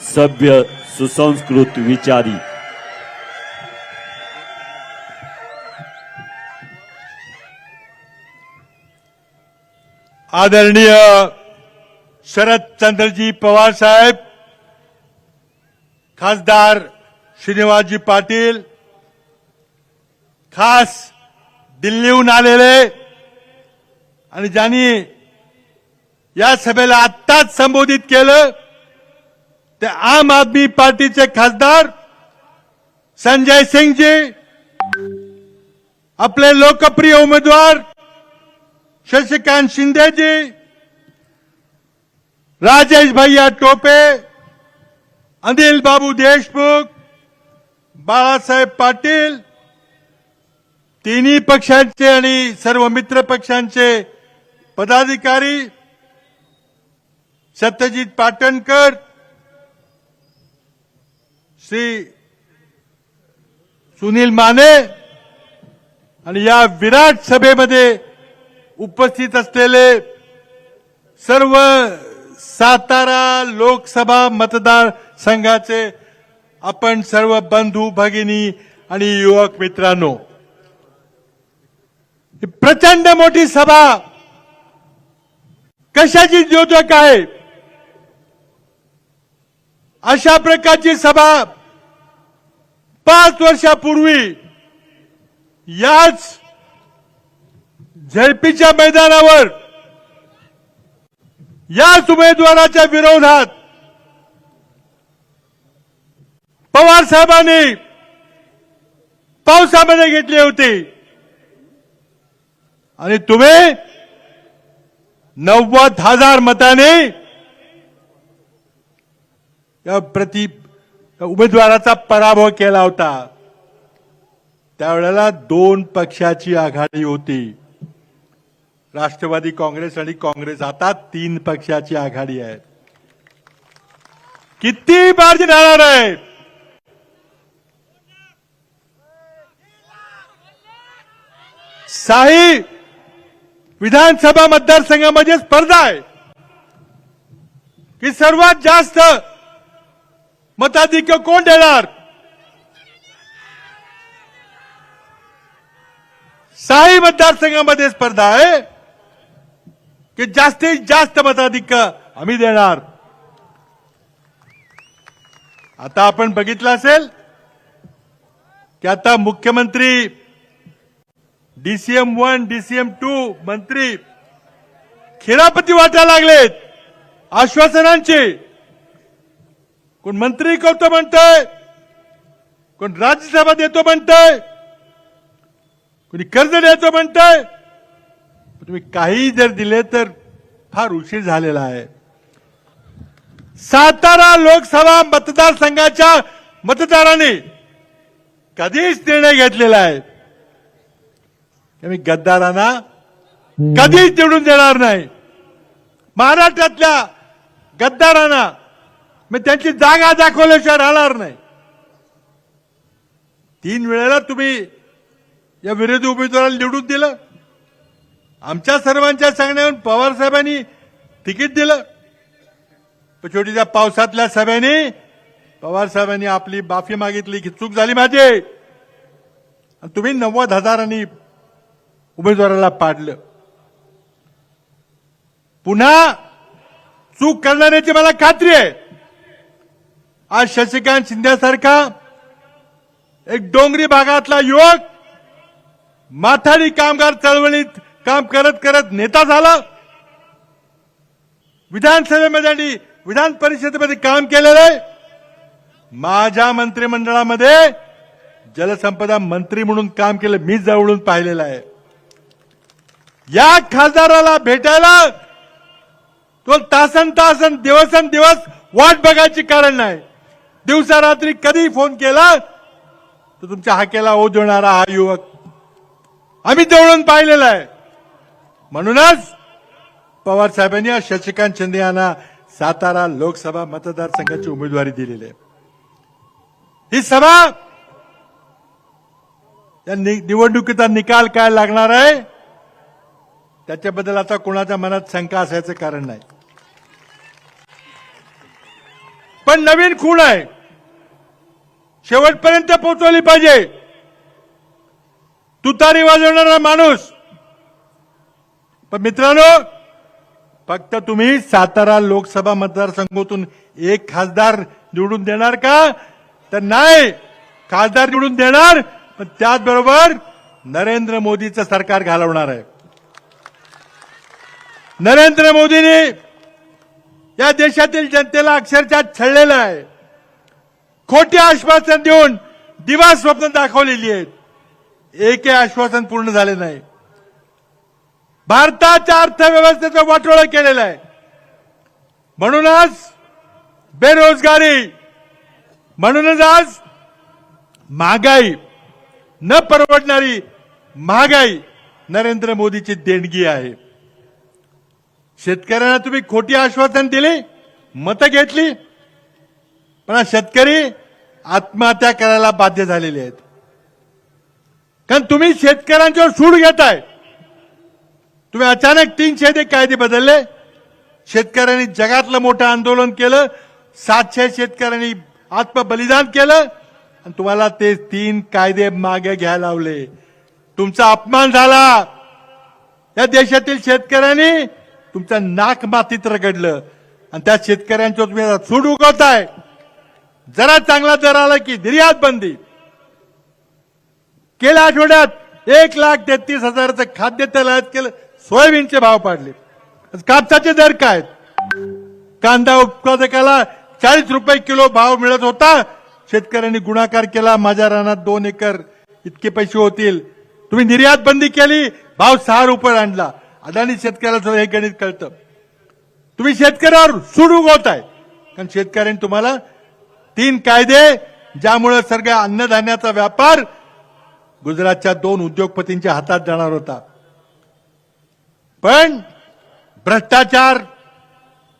सभ्य सुसंस्कृत विचारी आदरणीय शरदचंद्रजी पवार साहेब, खासदार श्रीनिवासजी पाटील, खास दिल्लीहून आलेले आणि ज्यांनी या सभेला आत्ताच संबोधित केलं ते आम आदमी पार्टीचे खासदार संजय सिंगजी, आपले लोकप्रिय उमेदवार शशिकांत शिंदेजी, राजेश भैया टोपे, अनिल बाबू देशमुख, बाळासाहेब पाटील, तिन्ही पक्षांचे आणि सर्व मित्र पक्षांचे पदाधिकारी, सत्यजित पाटणकर, श्री सुनील माने आणि या विराट सभेमध्ये उपस्थित असलेले सर्व सातारा लोकसभा मतदारसंघाचे आपण सर्व बंधू भगिनी आणि युवक मित्रांनो, ही प्रचंड मोठी सभा कशाची द्योतक आहे? अशा प्रकारची सभा 5 वर्षापूर्वी याच झडपीच्या मैदानावर याच उमेदवाराच्या विरोधात पवार साहेबांनी पावसामध्ये घेतली होती आणि तुम्ही 90,000 मताने या उमेदवाराचा पराभव केला होता. त्यावेळेला 2 पक्षाची आघाडी होती, राष्ट्रवादी काँग्रेस आणि काँग्रेस. आता 3 पक्षाची आघाडी आहे. किती मार्जिन राहणार आहे? साही विधानसभा मतदारसंघामध्ये स्पर्धा आहे की सर्वात जास्त मताधिक्य कोण देणार? साही मतदारसंघामध्ये स्पर्धा आहे की जास्तीत जास्त मताधिक्य आम्ही देणार. आता आपण बघितलं असेल की आता मुख्यमंत्री DCM 1 DCM 2 मंत्री खिरापती वाटायला लागलेत आश्वासनांचे. कोण मंत्री करतो म्हणतंय, कोण राज्यसभा देतो म्हणतंय, कोणी कर्ज देतो म्हणतंय. तुम्ही काही जर दिले तर फार उशीर झालेला आहे. सातारा लोकसभा मतदारसंघाच्या मतदारांनी कधीच निर्णय घेतलेला आहे मी गद्दारांना कधीच निवडून देणार नाही. महाराष्ट्रातल्या गद्दारांना मी त्यांची जागा दाखवल्याशिवाय राहणार नाही. 3 वेळेला तुम्ही या विरोधी उमेदवाराला निवडून दिलं. आमच्या सर्वांच्या सांगण्यावरून पवार साहेबांनी तिकीट दिलं. पण छोटीच्या पावसातल्या सभेने पवार साहेबांनी आपली माफी मागितली की चूक झाली माझी, आणि तुम्ही 90,000 उमेदवाराला पाडलं. पुन्हा चूक करणाऱ्याची मला खात्री आहे. आज शशिकांत शिंदेसारखा एक डोंगरी भागातला युवक माथाडी कामगार चळवळीत काम करत करत नेता झाला. विधानसभेमध्ये आणि विधान परिषदेमध्ये काम केलेलं आहे. माझ्या मंत्रिमंडळामध्ये जलसंपदा मंत्री म्हणून काम केलं, मी जवळून पाहिलेलं आहे. या खासदाराला भेटायला तो तासन दिवस वाट बघायची कारण नाही. दिवसा रात्री कधी फोन केला तर तुमच्या हाकेला ओ देणारा हा युवक आम्ही जवळून पाहिलेला आहे. म्हणूनच पवार साहेबांनी शशिकांत शिंदे यांना सातारा लोकसभा मतदारसंघाची उमेदवारी दिलेली आहे. ही सभा या निवडणुकीचा निकाल काय लागणार आहे त्याच्याबद्दल आता कोणाच्या मनात शंका असायचं कारण नाही. पण नवीन खूण आहे, शेवटपर्यंत पोहोचवली पाहिजे. तुतारी वाजवणारा माणूस. पण मित्रांनो, फक्त तुम्ही सातारा लोकसभा मतदारसंघातून एक खासदार निवडून देणार का? तर नाही, खासदार निवडून देणार, पण त्याचबरोबर नरेंद्र मोदीचं सरकार घालवणार आहे. नरेंद्र मोदींनी या देशातील जनतेला अक्षरशः छळलेलं आहे. खोटी आश्वासन देऊन दिवा स्वप्न दाखवलेली आहेत. एकही आश्वासन पूर्ण झाले नाही. भारताच्या अर्थव्यवस्थेचं वाटोळं केलेलं आहे. म्हणूनच बेरोजगारी, म्हणूनच आज महागाई, न परवडणारी महागाई नरेंद्र मोदीची देणगी आहे. शेतकऱ्यांना तुम्ही खोटी आश्वासन दिली, मतं घेतली, पण आज शेतकरी आत्महत्या करायला बाध्य झालेले आहेत. कारण तुम्ही शेतकऱ्यांच्यावर सूड घेताय. तुम्ही अचानक 301 कायदे बदलले. शेतकऱ्यांनी जगातलं मोठं आंदोलन केलं. 700 शेतकऱ्यांनी आत्मबलिदान केलं आणि तुम्हाला ते 3 कायदे मागे घ्यायला लावले. तुमचा अपमान झाला. या देशातील शेतकऱ्यांनी तुमचं नाक मातीत रगडलं आणि त्या शेतकऱ्यांच्यावर तुम्ही आता सूड उगवताय. जरा चांगला दर आला की निर्यात बंदी. गेल्या आठवड्यात 1,33,000चं खाद्यतेल आयात केलं. सोयाबीनचे भाव पाडले. कापसाचे दर काय? कांदा उत्पादकाला 40 रुपये किलो भाव मिळत होता. शेतकऱ्यांनी गुणाकार केला. माझ्या रानात 2 एकर इतके पैसे होतील. तुम्ही निर्यात बंदी केली, भाव 6 रुपये आणला. अडाणी शेतकऱ्याला सुद्धा हे गणित कळतं. तुम्ही शेतकऱ्यावर सूड उगवताय. कारण शेतकऱ्यांनी तुम्हाला 3 कायदे, ज्यामुळे सगळ्या अन्नधान्याचा व्यापार गुजरातच्या 2 उद्योगपतींच्या हातात जाणार होता. पण भ्रष्टाचार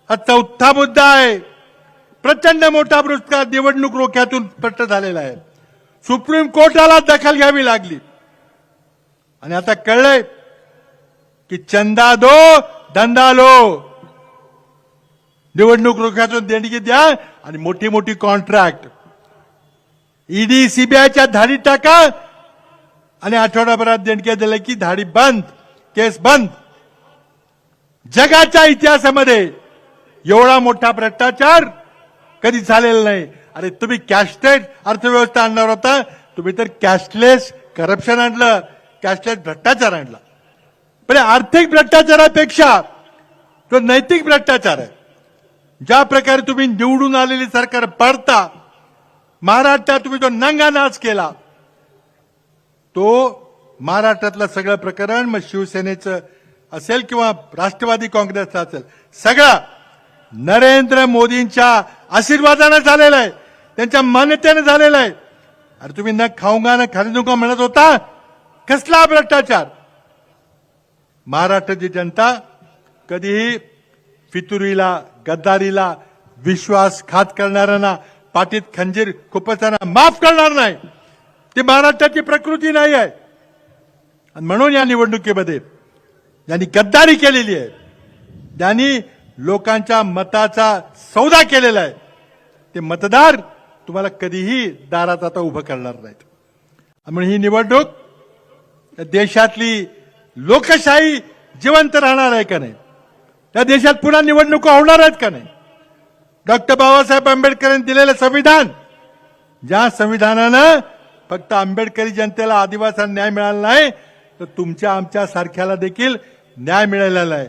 हा 4था मुद्दा आहे. प्रचंड मोठा भ्रष्टाचार निवडणूक रोख्यातून स्पष्ट झालेला आहे. सुप्रीम कोर्टाला दखल घ्यावी लागली आणि आता कळलंय की चंदा दो धंदा लो. निवडणूक रोख्यातून देणगी द्या आणि मोठी मोठी कॉन्ट्रॅक्ट ईडी सीबीआयच्या धाडी टाका आणि आठवडाभरात देणग्या दिल्या की धाडी बंद, केस बंद. जगाच्या इतिहासामध्ये एवढा मोठा भ्रष्टाचार कधी झालेला नाही. अरे तुम्ही कॅशलेस अर्थव्यवस्था आणणार होता, तुम्ही तर कॅशलेस करप्शन आणलं, कॅशलेस भ्रष्टाचार आणला. पण आर्थिक भ्रष्टाचारापेक्षा तो नैतिक भ्रष्टाचार आहे. ज्या प्रकारे तुम्ही निवडून आलेली सरकार पाडता, महाराष्ट्रात तुम्ही जो नंगानाच केला, तो महाराष्ट्रातलं सगळं प्रकरण, मग शिवसेनेचं असेल किंवा राष्ट्रवादी काँग्रेसचं असेल, सगळं नरेंद्र मोदींच्या आशीर्वादाने झालेलं आहे, त्यांच्या मान्यतेने झालेलं आहे. अरे तुम्ही न खाऊंगा न खरीदूंगा म्हणत होता, कसला भ्रष्टाचार. महाराष्ट्राची जनता कधीही फितुरीला, गद्दारीला, विश्वासघात करणाऱ्यांना, पाठीत खंजीर खुपसताना माफ करणार नाही. ती महाराष्ट्राची प्रकृती नाही आहे. आणि म्हणून या निवडणुकीमध्ये ज्यांनी गद्दारी केलेली आहे, ज्यांनी लोकांच्या मताचा सौदा केलेला आहे, ते मतदार तुम्हाला कधीही दारात आता उभं करणार नाहीत. म्हणून ही निवडणूक देशातली लोकशाही जिवंत राहणार आहे का नाही, त्या देशात पुन्हा निवडणुका होणार आहेत का नाही. डॉक्टर बाबासाहेब आंबेडकरांनी दिलेलं संविधान, ज्या संविधानानं फक्त आंबेडकरी जनतेला, आदिवासींना न्याय मिळाला नाही, तर तुमच्या आमच्या सारख्याला देखील न्याय मिळालेला आहे.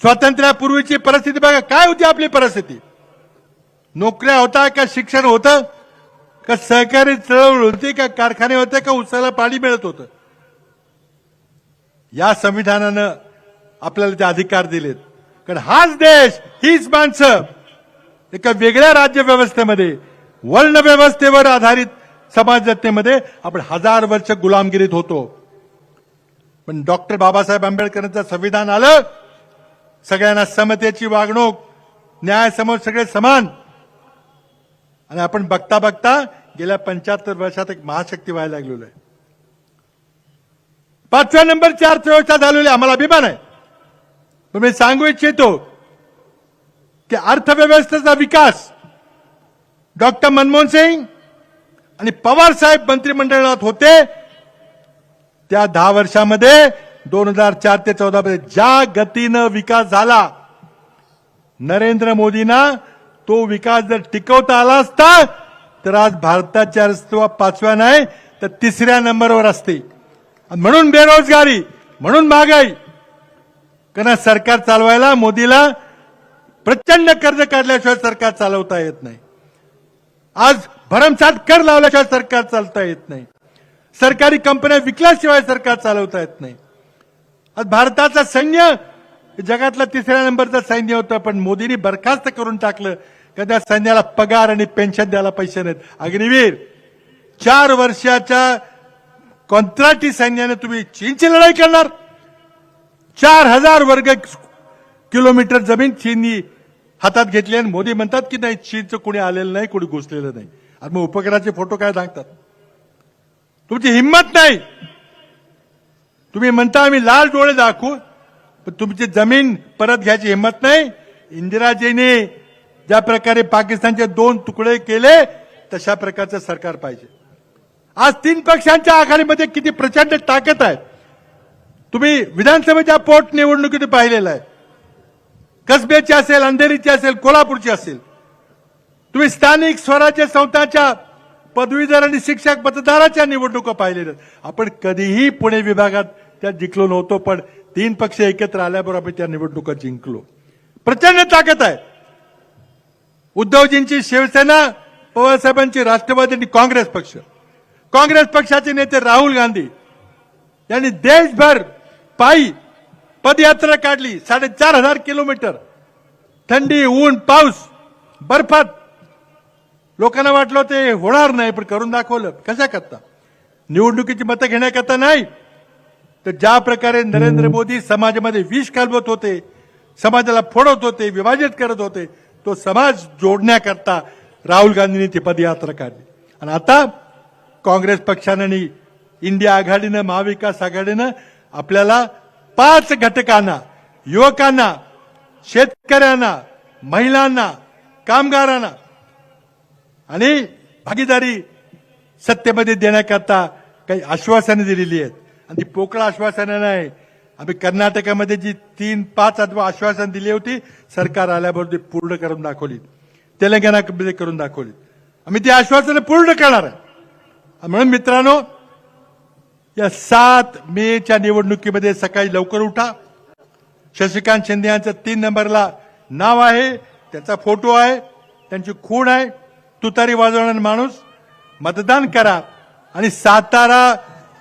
स्वातंत्र्यापूर्वीची परिस्थिती बघा, काय होती आपली परिस्थिती. नोकऱ्या होता का, शिक्षण होतं का, सहकारी चळवळ होती का, कारखाने होते का, उसाला पाणी मिळत होतं. या संविधानानं आपल्याला ते अधिकार दिलेत. कारण हाच देश, हीच माणसं एका वेगळ्या राज्य व्यवस्थेमध्ये, वर्ण व्यवस्थेवर आधारित समाज रचनेमध्ये आपण 1000 वर्ष गुलामगिरीत होतो. पण डॉक्टर बाबासाहेब आंबेडकरांचं संविधान आलं, सगळ्यांना समतेची वागणूक, न्यायासमोर सगळे समान. आणि आपण बघता बघता गेल्या 75 वर्षात एक महाशक्ती व्हायला लागलेलो आहे. 5व्या नंबरची अर्थव्यवस्था झालेली, आम्हाला अभिमान आहे. पण मी सांगू इच्छितो, की अर्थव्यवस्थेचा विकास डॉक्टर मनमोहन सिंग आणि पवार साहेब मंत्रिमंडळात होते त्या 10 वर्षामध्ये 2004 ते 14 मध्ये ज्या गतीनं विकास झाला, नरेंद्र मोदींना तो विकास जर टिकवता आला असता तर आज भारताच्या रस्त्यावर 5व्या नाही तर 3ऱ्या नंबरवर असते. म्हणून बेरोजगारी, म्हणून महागाई, कारण सरकार चालवायला मोदीला प्रचंड कर्ज काढल्याशिवाय सरकार चालवता येत नाही. आज भरमसाठ कर लावल्याशिवाय सरकार चालता येत नाही. सरकारी कंपन्या विकल्याशिवाय सरकार चालवता येत नाही. आज भारताचं सैन्य जगातला 3ऱ्या नंबरचं सैन्य होतं, पण मोदींनी बरखास्त करून टाकलं. त्या सैन्याला पगार आणि पेन्शन द्यायला पैसे नाहीत. अग्निवीर 4 वर्षाच्या कंत्राटी सैन्याने तुम्ही चीनची लढाई करणार. 4000 वर्ग किलोमीटर जमीन चीननी हातात घेतली आणि मोदी म्हणतात की नाही चीनचं कोणी आलेलं नाही, कोणी घुसलेलं नाही. आणि मग उपग्रहाचे फोटो काय सांगतात? तुमची हिंमत नाही. तुम्ही म्हणता आम्ही लाल डोळे दाखवू, पण तुमची जमीन परत घ्यायची हिंमत नाही. इंदिराजीने ज्या प्रकारे पाकिस्तानचे 2 तुकडे केले तशा प्रकारचं सरकार पाहिजे. आज 3 पक्षांच्या आघाडीमध्ये किती प्रचंड ताकद आहे. तुम्ही विधानसभेच्या पोट निवडणुकीत पाहिलेलं आहे. कसब्याची असेल, अंधेरीची असेल, कोल्हापूरची असेल. तुम्ही स्थानिक स्वराज्य संस्थांच्या पदवीधर आणि शिक्षक मतदाराच्या निवडणुका पाहिलेल्या. आपण कधीही पुणे विभागात त्या जिंकलो नव्हतो, पण 3 पक्ष एकत्र आल्याबरोबर आपण त्या निवडणुका जिंकलो. प्रचंड ताकद आहे. उद्धवजींची शिवसेना, पवारसाहेबांची राष्ट्रवादी आणि काँग्रेस पक्ष. काँग्रेस पक्षाचे नेते राहुल गांधी यांनी देशभर पायी पदयात्रा काढली. 4500 किलोमीटर थंडी, ऊन, पाऊस, बर्फात. लोकांना वाटलं ते होणार नाही, पण करून दाखवलं. कशा करता? निवडणुकीची मतं घेण्याकरता नाही, तर ज्या प्रकारे नरेंद्र मोदी समाजामध्ये विष घालवत होते, समाजाला फोडत होते, विभाजित करत होते, तो समाज जोडण्याकरता राहुल गांधींनी ती पदयात्रा काढली. आणि आता काँग्रेस पक्षानं आणि इंडिया आघाडीनं, महाविकास आघाडीनं आपल्याला 5 घटकांना, युवकांना, शेतकऱ्यांना, महिलांना, कामगारांना आणि भागीदारी सत्तेमध्ये देण्याकरता काही आश्वासनं दिलेली आहेत. आणि ती पोकळ आश्वासनं नाही. आम्ही कर्नाटकामध्ये जी 3-5 आश्वासन दिली होती, सरकार आल्याबरोबर ती पूर्ण करून दाखवली. तेलंगणामध्ये करून दाखवली. आम्ही ती आश्वासनं पूर्ण करणार आहे. म्हणून मित्रांनो, या 7 मेच्या निवडणुकीमध्ये सकाळी लवकर उठा. शशिकांत शिंदे यांचं 3 नंबरला नाव आहे, त्याचा फोटो आहे, त्यांची खूण आहे, तुतारी वाजवणारा माणूस. मतदान करा आणि सातारा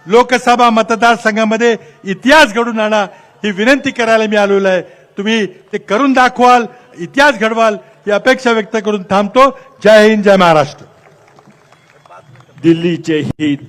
लोकसभा मतदारसंघामध्ये इतिहास घडून आणा, ही विनंती करायला मी आलेलो आहे. तुम्ही ते करून दाखवाल, इतिहास घडवाल, ही अपेक्षा व्यक्त करून थांबतो. जय हिंद, जय महाराष्ट्र. दिल्लीचे हित